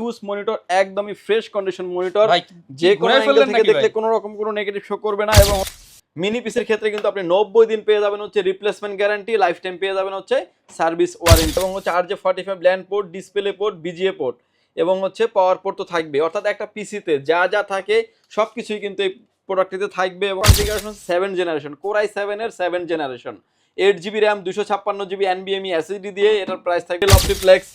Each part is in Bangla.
ইউজ মনিটর, একদমই ফ্রেশ কন্ডিশন মনিটর, ভাই যে কোনো ঘুরাই অ্যাঙ্গেল ফেললেন থেকে নাকি দেখলে ভাই? কোনো রকম কোনো নেগেটিভ শো করবে না। এবং মিনি পিসের ক্ষেত্রে কিন্তু আপনি 90 দিন পেয়ে যাবেন হচ্ছে রিপ্লেসমেন্ট গ্যারান্টি, লাইফ টাইম পেয়ে যাবেন হচ্ছে সার্ভিস ওয়ারেন্টি, এবং হচ্ছে RJ45 LAN port, display port, VGA port এবং হচ্ছে পাওয়ার পোর্ট তো থাকবে। অর্থাৎ একটা পিসিতে যা যা থাকে সবকিছুই কিন্তু এই প্রোডাক্টটিতে থাকবে। এবং কনফিগারেশন 7 জেনারেশন, কোর i7 এর 7 generation, 8GB RAM, 256GB NVMe SSD দিয়ে এটার প্রাইস থাকবে অপটিপ্লেক্স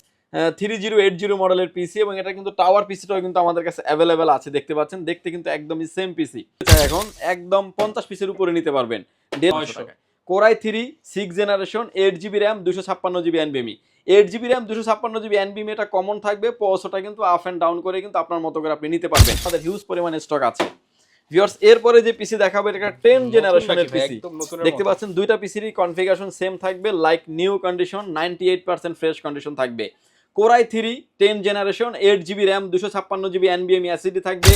3080 মডেলের পিসি। এবং এটা কিন্তু টাওয়ার পিসিটাও কিন্তু আমাদের কাছে অ্যাভেলেবেল আছে, দেখতে পাচ্ছেন, দেখতে কিন্তু একদমই সেম পিসি। এখন একদম 50 পিসের উপরে নিতে পারবেন 150 টাকায়। Core i3 6 generation, 8GB RAM, 256GB NVMe, 8GB RAM, 256GB NVMe, এটা কমন থাকবে। প্রসেসরটা কিন্তু আপ এন্ড ডাউন করে কিন্তু আপনার মতো করে আপনি নিতে পারবেন। আমাদের হিউজ পরিমাণে স্টক আছে ভিউয়ার্স। এরপরে যে পিসি দেখাবো এটা 10 জেনারেশনের পিসি, দেখতে পাচ্ছেন দুইটা পিসিরই কনফিগারেশন সেম থাকবে, like new condition, 98% fresh condition থাকবে। Core i3 10 generation, 8GB RAM, 256GB NVMe SSD থাকবে।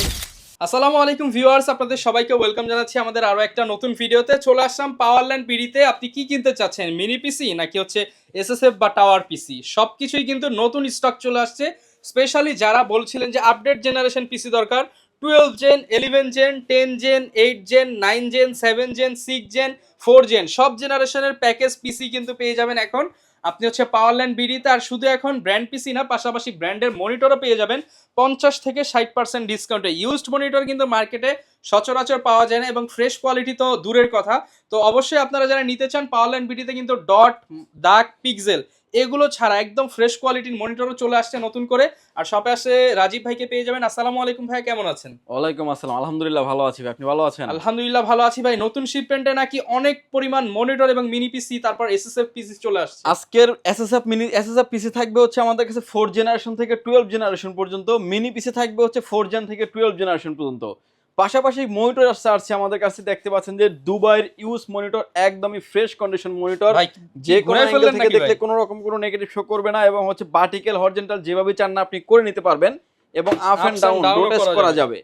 আসসালামু আলাইকুম ভিউয়ার্স, আপনাদের সবাইকে ওয়েলকাম জানাচ্ছি আমাদের আরো একটা নতুন ভিডিওতে। চলে আসলাম পাওয়ারল্যান্ড পিডিতে। আপনি কি কিনতে চাচ্ছেন, মিনি পিসি নাকি হচ্ছে এসএসএফ বা টাওয়ার পিসি? সবকিছুই কিন্তু নতুন স্টক চলে আসছে। স্পেশালি যারা বলছিলেন যে আপডেট জেনারেশন পিসি দরকার, 12 gen, 11 gen, 10 gen, 8 gen, 9 gen, 7 gen, 6 gen, 4 gen, সব জেনারেশনের প্যাকেজ পিসি কিন্তু পেয়ে যাবেন এখন আপনি হচ্ছে পাওয়ারল্যান্ড বিডিতে। আর শুধু এখন ব্র্যান্ড পিসি না, পাশাপাশি ব্র্যান্ডের মনিটরও পেয়ে যাবেন 50 থেকে 60% ডিসকাউন্টে। ইউজড মনিটর কিন্তু মার্কেটে সচরাচর পাওয়া যায় না, এবং ফ্রেশ কোয়ালিটি তো দূরের কথা। তো অবশ্যই আপনারা যারা নিতে চান পাওয়ারল্যান্ড বিডিতে কিন্তু ডট, দাগ, পিক্সেল এগুলো ছাড়া একদম ফ্রেশ কোয়ালিটির মনিটরও চলে আসছে নতুন করে। আর শপে আসে রাজীব ভাইকে পেয়ে যাবেন। আসসালামু আলাইকুম ভাই, কেমন আছেন? ওয়ালাইকুম আসসালাম, আলহামদুলিল্লাহ ভালো আছি ভাই, আপনি ভালো আছেন? আলহামদুলিল্লাহ ভালো আছি ভাই। নতুন শিপমেন্টে নাকি অনেক পরিমাণ মনিটর এবং মিনি পিসি তারপর এসএসএফ পিসি চলে আসছে। আজকের এসএসএফ পিসি থাকবে হচ্ছে আমাদের কাছে 4 জেনারেশন থেকে 12 জেনারেশন পর্যন্ত, মিনি পিসি থাকবে হচ্ছে 4 জেন থেকে 12 জেনারেশন পর্যন্ত। পাশাপাশি মনিটর আসছে আমাদের কাছে, দেখতে পাচ্ছেন যে দুবাইয়ের ইউজ মনিটর, একদমই ফ্রেশ কন্ডিশন মনিটর, ভাই যে কোনো ঘুরাই অ্যাঙ্গেল ফেললেন থেকে নাকি দেখলে ভাই? কোনো রকম কোনো নেগেটিভ শো করবে না। এবং হচ্ছে ভার্টিক্যাল হরিজন্টাল যেভাবে চান না আপনি করে নিতে পারবেন, এবং আপ এন্ড ডাউন রোটেট করা যাবে।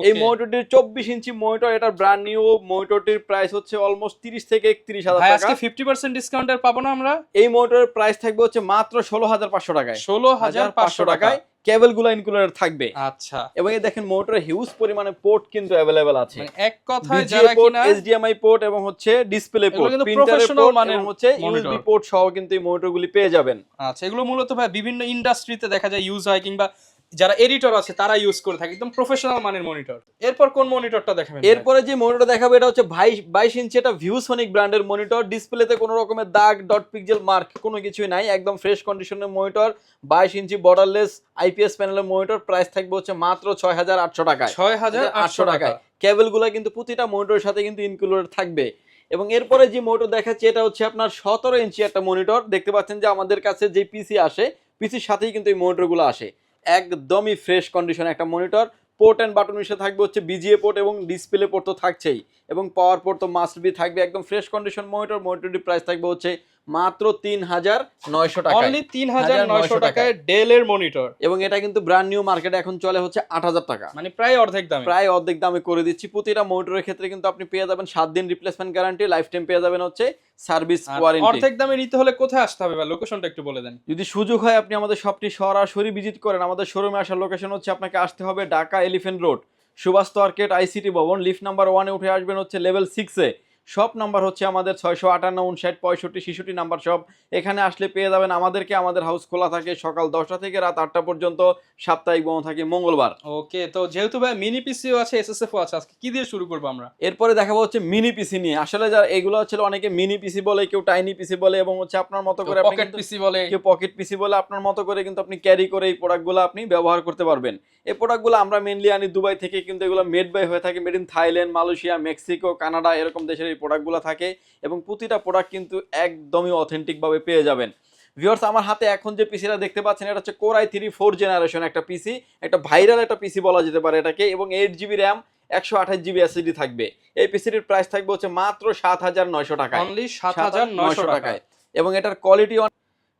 এই মনিটরটির 24 ইঞ্চি মনিটর, এটা ব্র্যান্ড নিউ। মনিটরটির প্রাইস হচ্ছে অলমোস্ট 30 থেকে 31 হাজার ভাই টাকা। আজকে 50% ডিসকাউন্টের পাবো না আমরা? এই মনিটরের প্রাইস থাকবে হচ্ছে মাত্র 16,500 টাকায়। 16,500 টাকায় কেবল গুলো ইনক্লুডেড থাকবে। আচ্ছা, এবং এই দেখেন মনিটরে হিউজ পরিমাণে পোর্ট কিন্তু अवेलेबल আছে, মানে এক কথায় VGA যারা পোর্ট, কিনা HDMI পোর্ট এবং হচ্ছে ডিসপ্লে এগুলো পোর্ট, কিন্তু প্রিন্টারের প্রফেশনাল পোর্ট মানের এবং হচ্ছে মনিটর। USB পোর্ট সহ কিন্তু এই মনিটরগুলি পেয়ে যাবেন। আচ্ছা, এগুলো মূলত ভাই বিভিন্ন ইন্ডাস্ট্রিতে দেখা যায় ইউজ হয়, কিংবা যারা এডিটর আছে তারা ইউজ করে থাকে, একদম প্রফেশনাল মানের মনিটর। এরপর কোন মনিটরটা দেখাবেন? এরপরে যে মনিটর দেখাবো এটা হচ্ছে 22 ইঞ্চি, এটা ভিউসনিক ব্র্যান্ডের মনিটর। ডিসপ্লেতে কোনো রকমের দাগ, ডট, পিক্সেল মার্ক কোনো কিছুই নাই, একদম ফ্রেশ কন্ডিশনের মনিটর। 22 ইঞ্চি বর্ডারলেস IPS প্যানেলের মনিটর, প্রাইস থাকবে হচ্ছে মাত্র 6,800 টাকায়। 6,800 টাকায়। কেবলগুলো কিন্তু প্রতিটা মনিটরের সাথে কিন্তু ইনক্লুডেড থাকবে। এবং এরপরে যে মনিটর দেখাচ্ছি এটা হচ্ছে আপনার 17 ইঞ্চি একটা মনিটর। দেখতে পাচ্ছেন যে আমাদের কাছে যে পিসি আসে, পিসির সাথেই কিন্তু এই মনিটরগুলো আসে, একদমই ফ্রেশ কন্ডিশন একটা মনিটর। পোর্ট এন্ড বাটন মিশে থাকবে হচ্ছে বিজিএ পোর্ট, এবং ডিসপ্লে পোর্ট তো থাকছেই, এবং পাওয়ার পোর্ট তো মাস্ট বি থাকবে। একদম ফ্রেশ কন্ডিশন মনিটর। মনিটরটির প্রাইস থাকবে হচ্ছে মাত্র 3,900 টাকা, অনলি 3,900 টাকায় ডেলের মনিটর। এবং এটা কিন্তু ব্র্যান্ড নিউ মার্কেটে এখন চলে হচ্ছে 8,000 টাকা, মানে প্রায় অর্ধেক দামে। প্রায় অর্ধেক দামে করে দিচ্ছি। প্রতিটা মনিটরের ক্ষেত্রে কিন্তু আপনি পেয়ে যাবেন 7 দিন রিপ্লেসমেন্ট গ্যারান্টি, লাইফ টাইম পেয়ে যাবেন হচ্ছে সার্ভিস ওয়ারেন্টি। অর্ধেক দামে নিতে হলে কোথায় আসতে হবে বা লোকেশনটা একটু বলে দেন। যদি সুযোগ হয় আপনি আমাদের শপটি সরাসরি ভিজিট করেন, আমাদের শোরুমে আসার লোকেশন হচ্ছে আপনাকে আসতে হবে Dhaka elephant road, Subhash market, ICT Bhaban, lift number 1-এ উঠে আসবেন হচ্ছে লেভেল 6-এ। শপ নাম্বার হচ্ছে আমাদের 658, 59, 65, 66 নাম্বার শপ। এখানে আসলে পেয়ে যাবেন আমাদেরকে। আমাদের হাউস খোলা থাকে সকাল 10টা থেকে রাত 8টা পর্যন্ত, সাপ্তাহিক বন্ধ থাকে মঙ্গলবার। ওকে, তো যেহেতু ভাই মিনি পিসিও আছে, এসএসএফ ও আছে, আজকে কি দিয়ে শুরু করব আমরা? এরপরে দেখাবো হচ্ছে মিনি পিসি নিয়ে। আসলে যারা এগুলো হচ্ছে অনেকে মিনি পিসি বলে, কেউ টাইনি পিসি বলে, এবং হচ্ছে আপনার মতো করে আপনি পকেট পিসি বলে, কেউ পকেট পিসি বলে, আপনার মতো করে কিন্তু আপনি ক্যারি করে এই প্রোডাক্টগুলো আপনি ব্যবহার করতে পারবেন। এই প্রোডাক্টগুলো আমরা মেইনলি আনি দুবাই থেকে, কিন্তু এগুলো মেড বাই হয়ে থাকে, made in Thailand, Malaysia, Mexico, Canada, এরকম দেশের এই প্রোডাক্টগুলো থাকে। এবং প্রতিটা প্রোডাক্ট কিন্তু একদমই অথেন্টিক ভাবে পেয়ে যাবেন। ভিউয়ার্স, আমার হাতে এখন যে পিসিটা দেখতে পাচ্ছেন এটা হচ্ছে কোর i3 4 জেনারেশন একটা পিসি, একটা ভাইরাল একটা পিসি বলা যেতে পারে এটাকে। এবং 8GB র্যাম, 128GB SSD থাকবে। এই পিসিটির প্রাইস থাকবে হচ্ছে মাত্র 7,900 টাকায়, অনলি 7,900 টাকায়। এবং এটার কোয়ালিটি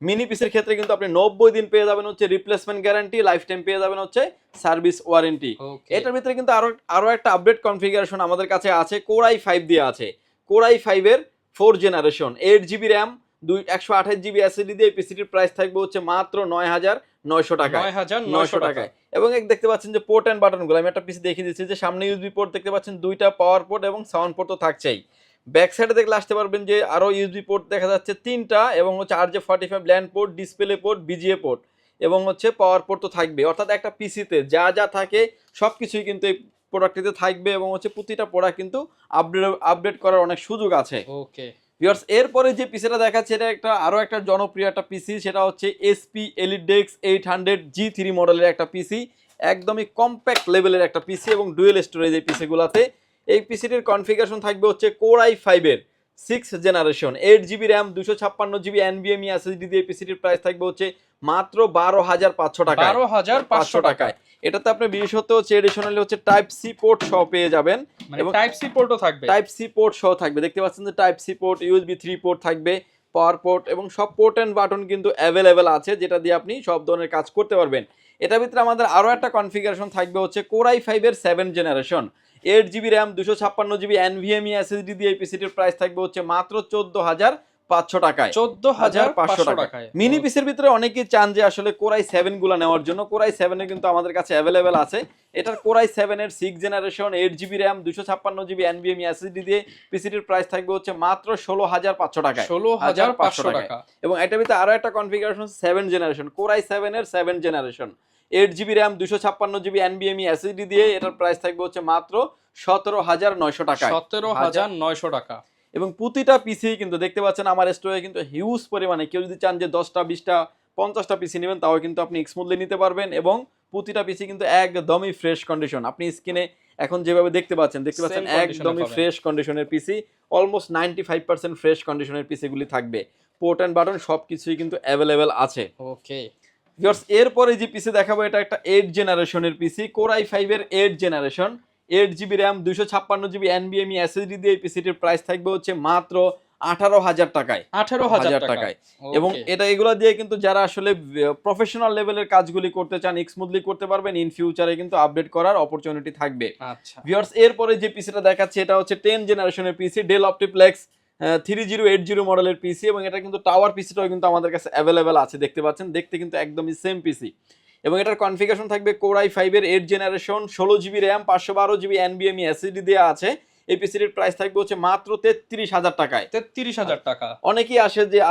মিনি পিসির ক্ষেত্রে কিন্তু আপনি 90 দিন পেয়ে যাবেন হচ্ছে রিপ্লেসমেন্ট গ্যারান্টি, লাইফ টাইম পেয়ে যাবেন হচ্ছে সার্ভিস ওয়ারেন্টি। এটার ভিতরে কিন্তু আরো একটা আপডেট কনফিগারেশন আমাদের কাছে আছে, কোর i5 দিয়ে আছে। কোর i5 এর 4 generation, 8GB RAM, 128GB SSD দিয়ে পিসিটির প্রাইস থাকবে হচ্ছে মাত্র টাকায়, 9,900 টাকায়। এবং দেখতে পাচ্ছেন যে পোর্ট এন্ড বাটনগুলো আমি একটা পিসি দেখিয়ে দিচ্ছি, যে সামনে ইউএসবি পোর্ট দেখতে পাচ্ছেন, দুইটা পাওয়ার পোর্ট এবং সাউন্ড পোর্ট তো থাকছেই। ব্যাক সাইডে দেখলে আসতে পারবেন যে আরো ইউএসবি পোর্ট দেখা যাচ্ছে 3টা, এবং হচ্ছে RJ45 LAN port, display port, VGA port এবং হচ্ছে পাওয়ার পোর্ট তো থাকবে। অর্থাৎ একটা পিসিতে যা যা থাকে সবকিছুই কিন্তু এই প্রোডাক্টটিতে থাকবে, এবং হচ্ছে প্রতিটা প্রোডাক্ট কিন্তু আপডেট করার অনেক সুযোগ আছে। ওকে ভিউয়ার্স, এরপরে যে পিসিটা দেখাচ্ছে এটা আরো একটা জনপ্রিয় একটা পিসি, সেটা হচ্ছে এসপি এলিটেক্স 800G3 মডেলের একটা পিসি। একদমই কম্প্যাক্ট লেভেলের একটা পিসি এবং ডুয়েল স্টোরেজ এই পিসিগুলোতে। এই পিসিটির কনফিগারেশন থাকবে হচ্ছে কোর i5 এর 6th generation, 8GB RAM, 256GB NVMe SSD দিয়ে পিসিটির প্রাইস থাকবে হচ্ছে মাত্র 12,500 টাকায়। 12,500 টাকায়। এটাতে আপনি বিশেষত হচ্ছে এডিশনালি হচ্ছে টাইপ সি পোর্ট সহ পেয়ে যাবেন, এবং টাইপ সি পোর্টও থাকবে। টাইপ সি পোর্ট সহ থাকবে। দেখতে পাচ্ছেন যে type C port, USB 3 port থাকবে, পাওয়ার পোর্ট এবং সব পোর্ট এন্ড বাটন কিন্তু অ্যাভেলেবেল আছে, যেটা দিয়ে আপনি সব ধরনের কাজ করতে পারবেন। এটার ভিতরে আমাদের আরো একটা কনফিগারেশন থাকবে হচ্ছে কোর i5 এর 7th generation, 8GB RAM, 256GB NVMe SSD দিয়ে এই পিসিটির প্রাইস থাকবে হচ্ছে মাত্র 14,500 টাকায়। 14,500 টাকায়। মিনি পিসির ভিতরে অনেকেই চান যে আসলে কোর i7 গুলো নেওয়ার জন্য। কোর i7 এ কিন্তু আমাদের কাছে অ্যাভেলেবেল আছে। এটার কোর i7 এর 6th generation, 8GB RAM, 256GB NVMe SSD দিয়ে পিসিটির প্রাইস থাকবে হচ্ছে মাত্র 16,500 টাকায়। 16,500 টাকা। এবং এটার ভিতরে আরো একটা configuration 7th generation, core i7 এর 7th generation, 8GB RAM, 256GB NVMe SSD দিয়ে এটার প্রাইস থাকবে হচ্ছে মাত্র 17,900 টাকায়। 17,900 টাকা। এবং প্রতিটা পিসি কিন্তু দেখতে পাচ্ছেন আমার স্টোরে কিন্তু হিউজ পরিমাণে, কেউ যদি চান যে 10টা 20টা 50টা পিসি নেবেন তাও কিন্তু আপনি স্মুথলি নিতে পারবেন। এবং প্রতিটা পিসি কিন্তু একদমই ফ্রেশ কন্ডিশন, আপনি স্ক্রিনে এখন যেভাবে দেখতে পাচ্ছেন একদমই ফ্রেশ কন্ডিশনের পিসি, অলমোস্ট 95% ফ্রেশ কন্ডিশনের পিসিগুলি থাকবে। পোর্ট এন্ড বাটন সবকিছুই কিন্তু অ্যাভেলেবেল আছে। ওকে ভিউয়ার্স, এরপরে যে পিসি দেখাবো এটা একটা 8 জেনারেশনের পিসি, কোর i5 এর 8 generation, 8GB RAM, 256GB NVMe SSD দিয়ে এই পিসিটির প্রাইস থাকবে হচ্ছে মাত্র 18,000 টাকায়। 18,000 টাকায়। এবং এগুলো দিয়ে কিন্তু যারা আসলে প্রফেশনাল লেভেলের কাজগুলি করতে চান স্মুথলি করতে পারবেন, ইন ফিউচারে কিন্তু আপডেট করার অপরচুনিটি থাকবে। আচ্ছা ভিউয়ার্স, এরপরে যে পিসিটা দেখাচ্ছে এটা হচ্ছে 10 জেনারেশনের পিসি, ডেল অপটিপ্লেক্স 3080 মডেলের পিসি, এবং এটা কিন্তু টাওয়ার পিসিটাও কিন্তু আমাদের কাছে অ্যাভেলেবেল আছে। দেখতে পাচ্ছেন, দেখতে কিন্তু একদমই সেম পিসি। এবং এটার কনফিগারেশন থাকবে কোর i5 এর 8 generation, 16GB RAM, 512GB NVMe SSD দেওয়া আছে। এই পিসিটির প্রাইস থাকবে হচ্ছে মাত্র 33,000 টাকায়। 33,000 টাকা। অনেকেই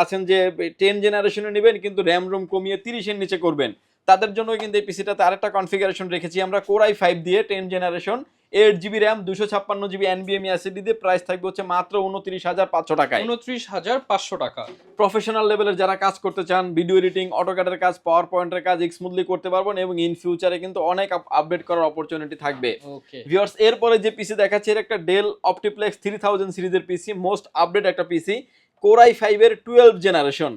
আছেন যে 10 জেনারেশনে নেবেন কিন্তু র্যাম রোম কমিয়ে 30 এর নিচে করবেন, তাদের জন্য কিন্তু এই পিসিটাতে আরেকটা কনফিগারেশন রেখেছি আমরা, কোর i5 দিয়ে 10 generation, 8GB RAM, 256GB NVMe SSD দিয়ে প্রাইস থাকবে হচ্ছে মাত্র 29,500 টাকায়। 29,500 টাকা। প্রফেশনাল লেভেলের যারা কাজ করতে চান, ভিডিও এডিটিং, অটোক্যাডের কাজ, পাওয়ার পয়েন্টের কাজ স্মুথলি করতে পারবেন, এবং ইন ফিউচারে কিন্তু অনেক আপডেট করার অপরচুনিটি থাকবে। ওকে ভিউয়ার্স, এরপরে যে পিসি দেখাচ্ছে এটা একটা ডেল অপটিপ্লেক্স 3000 সিরিজের পিসি, মোস্ট আপডেট একটা পিসি, কোর i5 এর 12 জেনারেশন,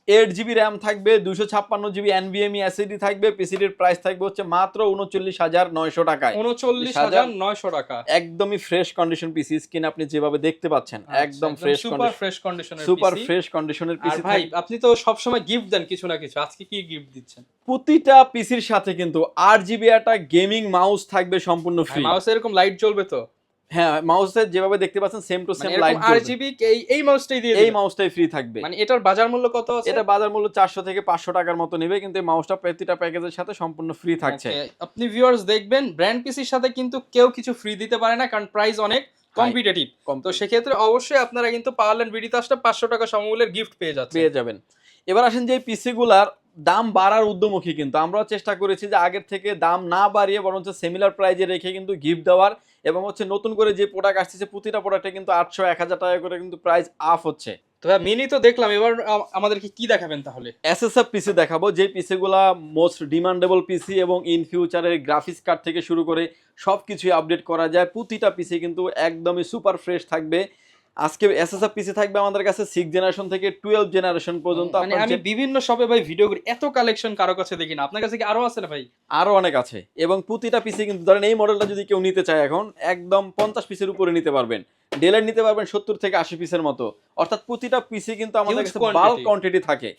8GB র্যাম থাকবে, 256GB NVMe SSD থাকবে। পিসিটির প্রাইস থাকবে হচ্ছে মাত্র 39,900 টাকায়। 39,900 টাকা। একদমই ফ্রেশ কন্ডিশন পিসি, স্ক্রিন আপনি যেভাবে দেখতে পাচ্ছেন একদম সুপার ফ্রেশ কন্ডিশনের পিসি। সুপার ফ্রেশ কন্ডিশনের পিসি। ভাই আপনি তো সব সময় গিফট দেন কিছু না কিছু, আজকে কি গিফট দিচ্ছেন? প্রতিটা পিসির সাথে কিন্তু RGB একটা গেমিং মাউস থাকবে সম্পূর্ণ ফ্রি। মাউস এরকম লাইট জ্বলবে তো? হ্যাঁ, মাউসে যেভাবে দেখতে পাচ্ছেন সেম টু সেম লাইট জ্বলবে। RGB এই মাউসটাই দিয়ে দিবেন? এই মাউসটাই ফ্রি থাকবে। মানে এটার বাজার মূল্য কত আছে? এটা বাজার মূল্য 400 থেকে 500 টাকার মতো নেবে, কিন্তু এই মাউসটা প্রতিটা প্যাকেজের সাথে সম্পূর্ণ ফ্রি থাকছে। আপনি ভিউয়ার্স দেখবেন ব্র্যান্ড পিসির সাথে কিন্তু কেউ কিছু ফ্রি দিতে পারে না, কারণ প্রাইস অনেক কম্পিটিটিভ। তো সেক্ষেত্রে অবশ্যই আপনারা কিন্তু পাওয়ারল্যান্ড বিডিতে আসলে 500 টাকা সমমূল্যের গিফট পেয়ে যাবেন। এবার আসেন যে পিসি গুলার দাম বাড়ার উদ্যমুখী, কিন্তু আমরাও চেষ্টা করেছি যে আগের থেকে দাম না বাড়িয়ে বরঞ্চ সিমিলার প্রাইজে রেখে কিন্তু গিফট দেওয়ার, এবং হচ্ছে নতুন করে যে প্রোডাক্ট আসছে প্রতিটা প্রোডাক্টে কিন্তু 800-1000 টাকা করে কিন্তু প্রাইস আপ হচ্ছে। তো মিনি তো দেখলাম, এবার আমাদেরকে কি দেখাবেন তাহলে? এসএসএফ পিসি দেখাবো, যে পিসিগুলা মোস্ট ডিমান্ডেবল পিসি, এবং ইন ফিউচারে গ্রাফিক্স কার্ড থেকে শুরু করে সবকিছুই আপডেট করা যায়। প্রতিটা পিসি কিন্তু একদমই সুপার ফ্রেশ থাকবে। আজকে এসএসএফ পিসি থাকবে আমাদের কাছে 6 জেনারেশন থেকে 12 জেনারেশন পর্যন্ত। মানে আমি বিভিন্ন শপে ভাই ভিডিও করি, এত কালেকশন কারো কাছে দেখি না। আপনার কাছে কি আরো আছে না ভাই? আরো অনেক আছে, এবং প্রতিটা পিসি কিন্তু ধরেন এই মডেলটা যদি কেউ নিতে চায় এখন একদম 50 পিসের উপরে নিতে পারবেন, ডেলের নিতে পারবেন 70 থেকে 80 পিসের মতো। অর্থাৎ প্রতিটা পিসি কিন্তু আমাদের কাছে বাল্ক কোয়ান্টিটি থাকে।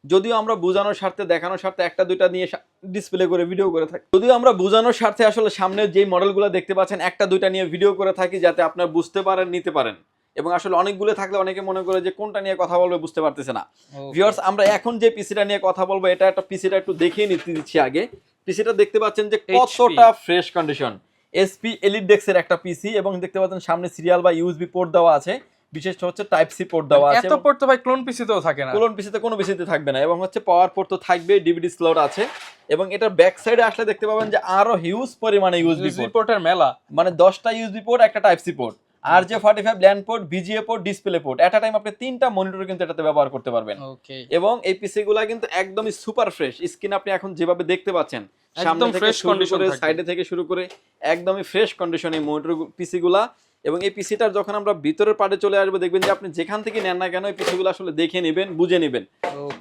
যদিও আমরা বোঝানোর স্বার্থে, দেখানোর স্বার্থে একটা দুইটা নিয়ে ডিসপ্লে করে ভিডিও করে থাকি, যদিও আমরা বোঝানোর স্বার্থে আসলে সামনে যেই মডেলগুলো দেখতে পাচ্ছেন একটা দুইটা নিয়ে ভিডিও করে থাকি, যাতে আপনারা বুঝতে পারেন, নিতে পারেন। এবং আসলে অনেকগুলো থাকলে অনেকে মনে করে যে কোনটা নিয়ে কথা বলবে বুঝতে পারতেছে না। Okay. ভিউয়ার্স, আমরা এখন যে পিসিটা নিয়ে কথা বলবো এটা একটা পিসিটা একটু দেখিয়ে নিতে দিচ্ছি আগে। পিসিটা দেখতে পাচ্ছেন যে কতটা ফ্রেশ কন্ডিশন, এসপি এলিট ডেক্সের একটা পিসি, এবং দেখতে পাচ্ছেন সামনে সিরিয়াল বা ইউএসবি পোর্ট দেওয়া আছে, বিশেষ হচ্ছে টাইপ সি পোর্ট দেওয়া আছে। এত পোর্ট তো ভাই ক্লোন পিসিতেও থাকে না। ক্লোন পিসিতে কোনো পিসিতে থাকবে না, এবং হচ্ছে পাওয়ার পোর্ট তো থাকবে, ডিভিডি স্লট আছে, এবং এটার ব্যাক সাইডে আসলে দেখতে পাবেন যে আরো হিউজ পরিমাণে ইউএসবি পোর্টের মেলা, মানে 10টা ইউএসবি পোর্ট, একটা type C port, RJ45 LAN port, VGA port, display port, at a time আপনি 3টা মনিটর কিন্তু এটাতে ব্যবহার করতে পারবেন। ওকে, এবং এই পিসি গুলা কিন্তু একদমই সুপার ফ্রেশ, স্ক্রিন আপনি এখন যেভাবে দেখতে পাচ্ছেন সামনে থেকে শুরু করে সাইডে থেকে শুরু করে একদমই ফ্রেশ কন্ডিশন এই মনিটর পিসি গুলা। এবং এই পিসিটার যখন আমরা ভিতরের পার্টে চলে আসবো দেখবেন যে আপনি যেখান থেকে নেন না কেন এই পিসিগুলো আসলে দেখে নেবেন, বুঝে নেবেন।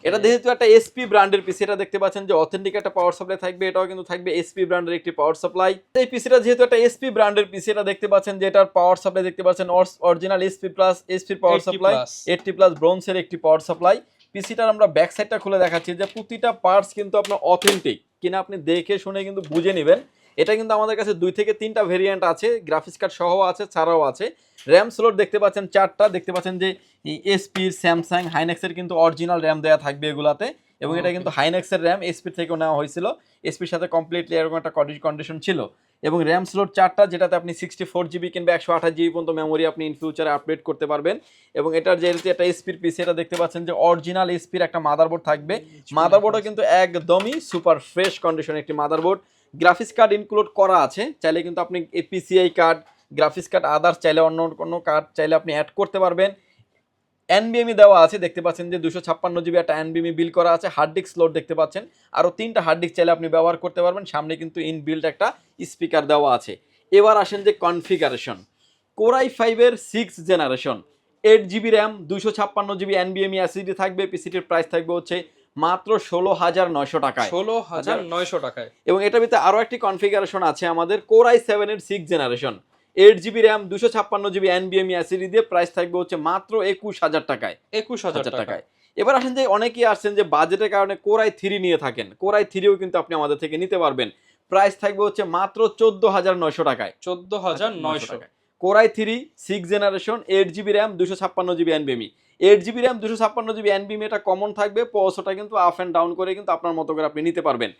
এটা যেহেতু একটা এসপি ব্র্যান্ডের পিসি, এটা দেখতে পাচ্ছেন যে অথেন্টিক একটা পাওয়ার সাপ্লাই থাকবে, এটাও কিন্তু থাকবে এসপি ব্র্যান্ডের একটি পাওয়ার সাপ্লাই। এই পিসিটা যেহেতু একটা এসপি ব্র্যান্ডের পিসি, এটা দেখতে পাচ্ছেন যে এটার পাওয়ার সাপ্লাই দেখতে পাচ্ছেন original SP plus SP power supply, 80+ ব্রোঞ্জের একটি পাওয়ার সাপ্লাই। পিসিটার আমরা ব্যাক সাইডটা খুলে দেখাচ্ছি যে প্রতিটা পার্টস কিন্তু আপনার অথেন্টিক কিনা আপনি দেখে শুনে কিন্তু বুঝে নেবেন। এটা কিন্তু আমাদের কাছে 2 থেকে 3টা ভেরিয়েন্ট আছে, গ্রাফিক্স কার্ড সহ আছে, ছাড়াও আছে। র্যাম স্লট দেখতে পাচ্ছেন 4টা, দেখতে পাচ্ছেন যে এসপির, স্যামসাং, হাইনেক্সের কিন্তু অরিজিনাল র্যাম দেওয়া থাকবে এগুলাতে, এবং এটা কিন্তু হাইনেক্সের র্যাম এসপির থেকেও নেওয়া হয়েছিল, এসপির সাথে কমপ্লিটলি এরকম একটা কন্ডিশন ছিল। এবং র্যাম স্লট 4টা, যেটাতে আপনি 64GB কিংবা 128GB পর্যন্ত মেমোরি আপনি ইন ফিউচারে আপডেট করতে পারবেন। এবং এটার যেহেতু একটা এসপির পিসি, এটা দেখতে পাচ্ছেন যে অরিজিনাল এসপির একটা মাদারবোর্ড থাকবে, মাদারবোর্ডও কিন্তু একদমই সুপার ফ্রেশ কন্ডিশন একটি মাদারবোর্ড। গ্রাফিক্স কার্ড ইনক্লুড করা আছে, চাইলে কিন্তু আপনি PCI card, graphics card, others চাইলে অন্য কোনো কার্ড চাইলে আপনি অ্যাড করতে পারবেন। এনবিএমই দেওয়া আছে, দেখতে পাচ্ছেন যে 256GB একটা এনবিএমই বিল করা আছে। হার্ড ডিস্ক স্লট দেখতে পাচ্ছেন, আরও 3টা হার্ড ডিস্ক চাইলে আপনি ব্যবহার করতে পারবেন। সামনে কিন্তু ইনবিল্ট একটা স্পিকার দেওয়া আছে। এবার আসেন যে কনফিগারেশন, কোর i5-এর 6th generation, 8GB RAM, 256GB এনবিএমই এসএসডি থাকবে। পিসিটির প্রাইস থাকবে হচ্ছে মাত্র 16,900 টাকায়, 16,900 টাকায়। এবং এটার ভিতরে আরো একটি কনফিগারেশন আছে আমাদের কোর i7-এর 6th generation, 8GB RAM, 256GB এনবিএমই এসএসডি দিয়ে প্রাইস থাকবে হচ্ছে মাত্র 21,000 টাকায়, 21,000 টাকায়। এবার আসেন যে অনেকেই আসছেন যে বাজেটের কারণে কোর i3 নিয়ে থাকেন, কোর i3ও কিন্তু আপনি আমাদের থেকে নিতে পারবেন। প্রাইস থাকবে হচ্ছে মাত্র 14,900 টাকায়, 14,900 টাকায়। Core i3 6th generation, 8GB RAM, 256GB এনবিএমই, 8GB RAM, 256GB এনবিএমই, এটা কমন থাকবে। পয়সাটা কিন্তু আপ অ্যান্ড ডাউন করে কিন্তু আপনার মতো করে আপনি নিতে পারবেন।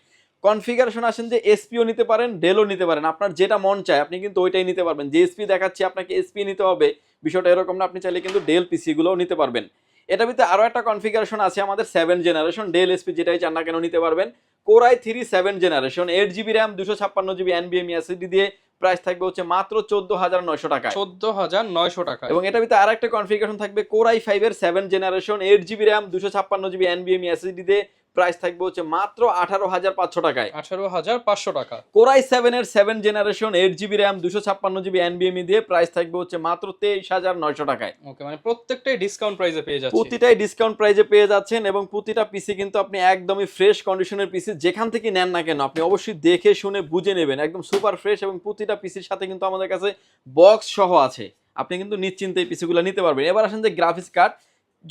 কনফিগারেশন আসেন যে এসপিও নিতে পারেন, ডেলও নিতে পারেন, আপনার যেটা মন চায় আপনি কিন্তু ওইটাই নিতে পারবেন। যে এসপি দেখাচ্ছি আপনাকে এসপি নিতে হবে বিষয়টা এরকম না, আপনি চাইলে কিন্তু ডেল পিসিগুলোও নিতে পারবেন। এটার ভিতরে আরও একটা কনফিগারেশন আছে আমাদের 7th জেনারেশন, ডেল এসপি যেটাই চান না কেন নিতে পারবেন। Core i3 7th generation, 8GB RAM, 256GB এনবিএমই এসএসডি দিয়ে প্রাইস থাকবে হচ্ছে মাত্র 14,900 টাকায়, 14,900 টাকা। এবং এটার ভিতরে আরেকটা কনফিগারেশন থাকবে কোর i5-এর 7th generation, 8GB RAM, 256GB এনবিএমই এসএসডি দিয়ে প্রাইস থাকবে হচ্ছে মাত্র 18,500 টাকায়, 18,500 টাকা। কোর i7-এর 7th generation, 8GB RAM, 256GB এনবিএমই দিয়ে প্রাইস থাকবে হচ্ছে মাত্র 23,900 টাকায়। ওকে, মানে প্রত্যেকটাই ডিসকাউন্ট প্রাইসে পেয়ে যাচ্ছেন, প্রতিটাই ডিসকাউন্ট প্রাইসে পেয়ে যাচ্ছেন, এবং প্রতিটা পিসি কিন্তু আপনি একদমই ফ্রেশ কন্ডিশনের পিসি, যেখান থেকে নেন না কেন আপনি অবশ্যই দেখে শুনে বুঝে নেবেন, একদম সুপার ফ্রেশ। এবং প্রতিটা পিসির সাথে কিন্তু আমাদের কাছে বক্স সহ আছে, আপনি কিন্তু নিশ্চিন্তে এই পিসিগুলো নিতে পারবেন। এবার আসেন যে গ্রাফিক্স কার্ড,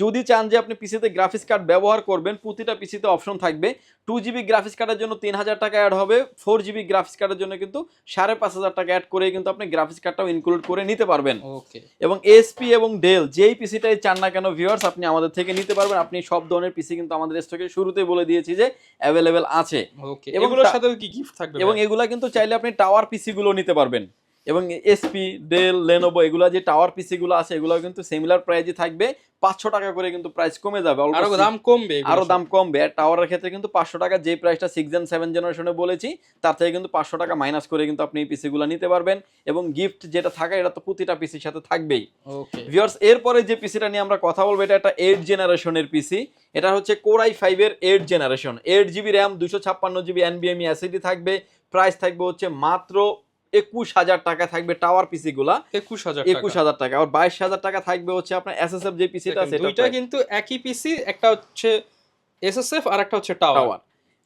যদি চান যে আপনি পিসিতে গ্রাফিক্স কার্ড ব্যবহার করবেন, প্রতিটা পিসিতে অপশন থাকবে। 2GB গ্রাফিক্স কার্ডের জন্য 3,000 টাকা অ্যাড হবে, 4GB গ্রাফিক্স কার্ডের জন্য কিন্তু 5,500 টাকা অ্যাড করে কিন্তু আপনি গ্রাফিক্স কার্ডটাও ইনক্লুড করে নিতে পারবেন। ওকে, এবং এসপি এবং ডেল যেই পিসিটাই চান না কেন ভিউয়ার্স আপনি আমাদের থেকে নিতে পারবেন। আপনি সব ধরনের পিসি কিন্তু আমাদের স্টকে শুরুতে বলে দিয়েছি যে অ্যাভেলেবেল আছে। ওকে, এগুলোর সাথে কি গিফট থাকবে? এবং এগুলা কিন্তু চাইলে আপনি টাওয়ার পিসি গুলো নিতে পারবেন, এবং এসপি, ডেল, লেনোভো এগুলা যে টাওয়ার পিসি গুলো আছে এগুলো কিন্তু সিমিলার প্রাইসে থাকবে, 500 টাকা করে কিন্তু প্রাইস কমে যাবে, আরো দাম কমবে, আরো দাম কমবে। আর টাওয়ারের ক্ষেত্রে কিন্তু 500 টাকা, যে প্রাইসটা 6 and 7 জেনারেশনে বলেছি তার থেকে কিন্তু 500 টাকা মাইনাস করে কিন্তু আপনি এই পিসি গুলো নিতে পারবেন। এবং গিফট যেটা থাকে এটা তো প্রতিটা পিসির সাথে থাকবেই। ওকে ভিউয়ার্স, এরপরে যে পিসিটা নিয়ে আমরা কথা বলবো এটা একটা 8 জেনারেশনের পিসি, এটা হচ্ছে কোর i5-এর 8 জেনারেশন, 8GB র্যাম, 256GB এনবিএমই এসএসডি থাকবে। প্রাইস থাকবে হচ্ছে মাত্র 21,000 টাকা থাকবে টাওয়ার পিসি গুলা, 21,000 টাকা। আর 22,000 টাকা থাকবে হচ্ছে আপনার এসএসএফ যে পিসিটা আছে, দুইটা কিন্তু একই পিসি, একটা হচ্ছে এসএসএফ আর একটা হচ্ছে টাওয়ার।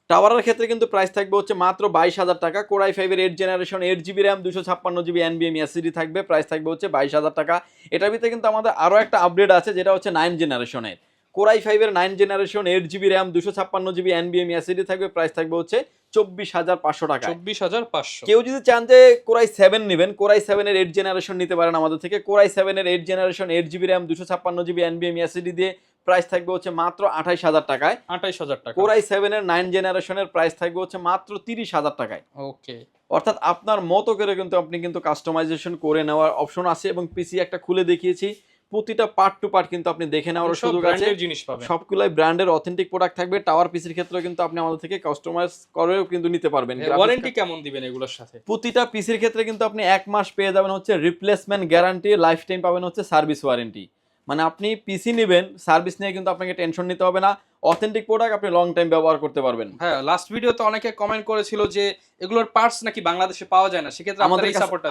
টাওয়ারের ক্ষেত্রে কিন্তু প্রাইস থাকবে হচ্ছে মাত্র 22,000 টাকা। কোর i5-এর 8 জেনারেশন, 8GB র্যাম, 256GB এনবিএমই এসএসডি থাকবে, প্রাইস থাকবে হচ্ছে 22,000 টাকা। এটার ভিতরে কিন্তু আমাদের আরো একটা আপডেট আছে যেটা হচ্ছে 9 জেনারেশনের কোরাই 5 এর 9 generation 8GB RAM 256GB NVMe SSD থাকবে, প্রাইস থাকবে হচ্ছে 24,500 টাকা। 24,500। কেউ যদি চান যে কোরাই 7 নেবেন, কোরাই 7 এর 8 জেনারেশন নিতে পারেন আমাদের থেকে। কোরাই 7 এর 8 generation 8GB RAM 256GB NVMe SSD দিয়ে প্রাইস থাকবে হচ্ছে মাত্র 28,000 টাকায়। 28,000 টাকা। কোরাই 7 এর 9 জেনারেশনের প্রাইস থাকবে হচ্ছে মাত্র 30,000 টাকায়। ওকে, অর্থাৎ আপনার মতো করে কিন্তু আপনি কিন্তু কাস্টমাইজেশন করে নেওয়ার অপশন আছে, এবং পিসি একটা খুলে দেখিয়েছি, প্রতিটা পার্ট টু পার্ট কিন্তু আপনি দেখে নেওয়ার সুযোগ আছে। জিনিস পাবেন, সবগুলাই ব্র্যান্ডের অথেন্টিক প্রোডাক্ট থাকবে। টাওয়ার পিসির ক্ষেত্রেও কিন্তু আপনি আমাদের থেকে কাস্টমাইজ করেও কিন্তু নিতে পারবেন। ওয়ারেন্টি কেমন দিবেন এগুলোর সাথে? প্রতিটা পিসির ক্ষেত্রে কিন্তু আপনি 1 মাস পেয়ে যাবেন হচ্ছে রিপ্লেসমেন্ট গ্যারান্টি, লাইফ টাইম পাবেন হচ্ছে সার্ভিস ওয়ারেন্টি। মানে আপনি পিসি নেবেন, সার্ভিস নিয়ে কিন্তু আপনাকে টেনশন নিতে হবে না, অথেন্টিক প্রোডাক্ট আপনি লং টাইম ব্যবহার করতে পারবেন। হ্যাঁ, লাস্ট ভিডিওতে অনেকে কমেন্ট করেছিল যে এগুলোর পার্টস নাকি বাংলাদেশে পাওয়া যায় না, সেক্ষেত্রে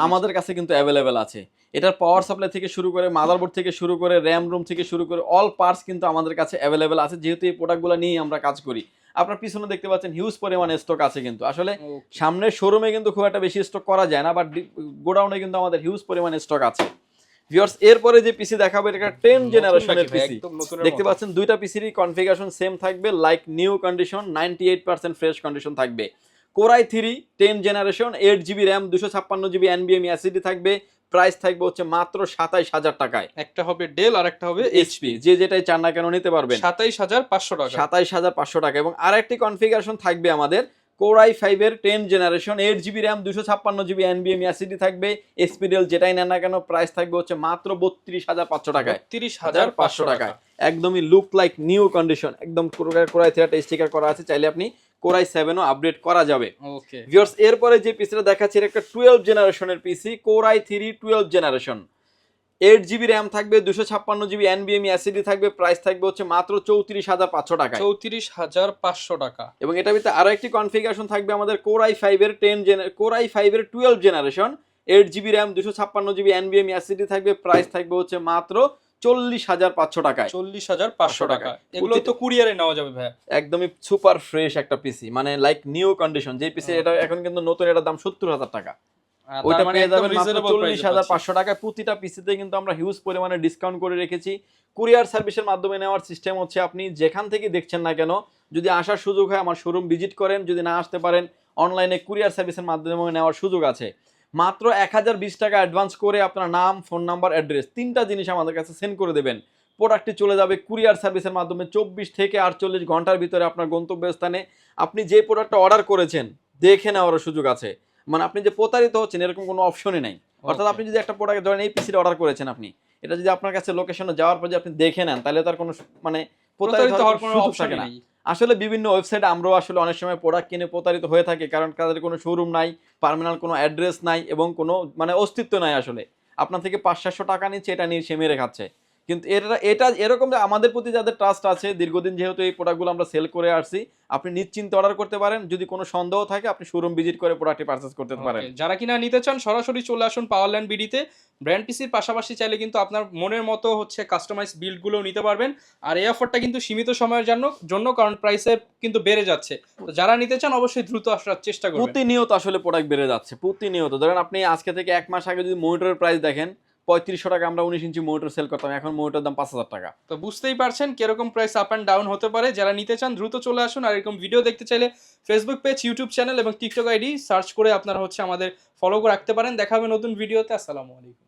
আমাদের কাছে কিন্তু অ্যাভেলেবেল আছে। এটার পাওয়ার সাপ্লাই থেকে শুরু করে, মাদারবোর্ড থেকে শুরু করে, র্যাম রুম থেকে শুরু করে অল পার্টস কিন্তু আমাদের কাছে অ্যাভেলেবেল আছে, যেহেতু এই প্রোডাক্টগুলো নিয়ে আমরা কাজ করি। আপনার পিছনে দেখতে পাচ্ছেন হিউজ পরিমাণে স্টক আছে, কিন্তু আসলে সামনের শোরুমে কিন্তু খুব একটা বেশি স্টক করা যায় না, বাট গোডাউনে কিন্তু আমাদের হিউজ পরিমাণে স্টক আছে। ভিউয়ার্স, এরপরে যে পিসি দেখাবো এটা 10 জেনারেশনের পিসি। দেখতে পাচ্ছেন দুইটা পিসিরই কনফিগারেশন সেম থাকবে, like new condition, 98% fresh condition থাকবে। Core i 3 10 generation 8GB RAM 256GB NVMe SSD থাকবে, প্রাইস থাকবে হচ্ছে মাত্র 27,000 টাকায়। একটা হবে ডেল আর একটা হবে এইচপি, যে যেটাই চান না কেন নিতে পারবেন। 27,500 টাকা। 27,500 টাকা। এবং আরেকটি কনফিগারেশন থাকবে আমাদের কোরাই 5 এর 10 generation 8GB RAM 256GB NVMe SSD থাকবে, এসপিডিএল যেটাই নেন না কেন প্রাইস থাকবে হচ্ছে মাত্র 32,500 টাকায়। 32,500 টাকায়। একদমই লুক লাইক নিউ কন্ডিশন, একদম কোরাই 3 একটা স্টিকার করা আছে, চাইলে আপনি কোরাই 7 ও আপডেট করা যাবে। ওকে ভিউয়ার্স, এরপরে যে পিসিটা দেখাচ্ছি এটা একটা 12 জেনারেশনের পিসি, কোরাই 3 12 জেনারেশন 8GB RAM থাকবে, 256GB NVMe SSD থাকবে, প্রাইস থাকবে হচ্ছে মাত্র 34,500 টাকা। 34,500 টাকা। এবং এটার ভিতরে আরো একটি কনফিগারেশন থাকবে আমাদের কোরাই 5 এর 12 generation 8GB RAM 256GB NVMe SSD থাকবে, প্রাইস থাকবে হচ্ছে মাত্র 40,500 টাকায়। 40,500 টাকা। এগুলো তো কুরিয়ারে নেওয়া যাবে ভাই। একদমই সুপার ফ্রেশ একটা পিসি, মানে লাইক নিউ কন্ডিশন। যে পিসি এটা এখন কিন্তু নতুন, এটার দাম 70,000 টাকা, ওইটা পেয়ে যাবেন মাত্র 40,500 টাকায়। প্রতিটা পিসিতে কিন্তু আমরা হিউজ পরিমাণে ডিসকাউন্ট করে রেখেছি। কুরিয়ার সার্ভিসের মাধ্যমে নেওয়ার সিস্টেম হচ্ছে আপনি যেখান থেকে দেখছেন না কেন, যদি আসার সুযোগ হয় আমার শোরুম ভিজিট করেন, যদি না আসতে পারেন অনলাইনে কুরিয়ার সার্ভিসের মাধ্যমে নেওয়ার সুযোগ আছে। মাত্র 1020 টাকা অ্যাডভান্স করে আপনার নাম, ফোন নাম্বার, অ্যাড্রেস 3টা জিনিস আমাদের কাছে সেন্ড করে দেবেন। প্রোডাক্টটি চলে যাবে কুরিয়ার সার্ভিসের মাধ্যমে 24 থেকে 48 ঘন্টার ভিতরে আপনার গন্তব্যস্থানে। আপনি যে প্রোডাক্টটা অর্ডার করেছেন দেখে নেওয়ার সুযোগ আছে, মানে আপনি যে প্রতারিত হচ্ছেন এরকম কোনো অপশনই নাই। অর্থাৎ আপনি যদি একটা প্রোডাক্ট ধরেন এই পিসিটা অর্ডার করেছেন, আপনি এটা যদি আপনার কাছে লোকেশনে যাওয়ার পর যদি আপনি দেখে নেন, তাহলে তার কোনো মানে প্রতারিত হওয়ার কোনো সুযোগ থাকে না। আসলে বিভিন্ন ওয়েবসাইটে আমরাও আসলে অনেক সময় প্রোডাক্ট কিনে প্রতারিত হয়ে থাকে, কারণ তাদের কোনো শোরুম নাই, পার্মানেন্ট কোনো অ্যাড্রেস নাই, এবং কোনো মানে অস্তিত্ব নাই। আসলে আপনার থেকে 500-700 টাকা নিচ্ছে, এটা নিয়ে সে মেরে খাচ্ছে। কিন্তু এটা এরকম যে আমাদের প্রতি যাদের ট্রাস্ট আছে, দীর্ঘদিন যেহেতু এই প্রোডাক্টগুলো আমরা সেল করে আসছি, আপনি নিশ্চিন্তে অর্ডার করতে পারেন। যদি কোনো সন্দেহ থাকে আপনি শোরুম ভিজিট করে প্রোডাক্টটি পারচেজ করতে পারেন। যারা কিনা নিতে চান সরাসরি চলে আসুন পাওয়ারল্যান্ড বিডিতে। ব্র্যান্ড পিসির পাশাপাশি চাইলে কিন্তু আপনার মনের মতো হচ্ছে কাস্টমাইজ বিল্ডগুলো নিতে পারবেন। আর এই অফারটা কিন্তু সীমিত সময়ের জন্য, কারণ প্রাইসে কিন্তু বেড়ে যাচ্ছে। তো যারা নিতে চান অবশ্যই দ্রুত আসার চেষ্টা করবেন। প্রতিনিয়ত আসলে প্রোডাক্ট বেড়ে যাচ্ছে, প্রতিনিয়ত। ধরেন আপনি আজকে থেকে 1 মাস আগে যদি মনিটরের প্রাইস দেখেন, 3500 টাকা আমরা 19 ইঞ্চি মনিটর সেল করতাম, এখন মনিটরের দাম 5,000 টাকা। তো বুঝতেই পারছেন কিরকম প্রাইস আপ অ্যান্ড ডাউন হতে পারে। যারা নিতে চান দ্রুত চলে আসুন। আর এরকম ভিডিও দেখতে চাইলে ফেসবুক পেজ, ইউটিউব চ্যানেল এবং টিকটক আইডি সার্চ করে আপনারা হচ্ছে আমাদের ফলো করে রাখতে পারেন। দেখা হবে নতুন ভিডিওতে। আসসালামু আলাইকুম।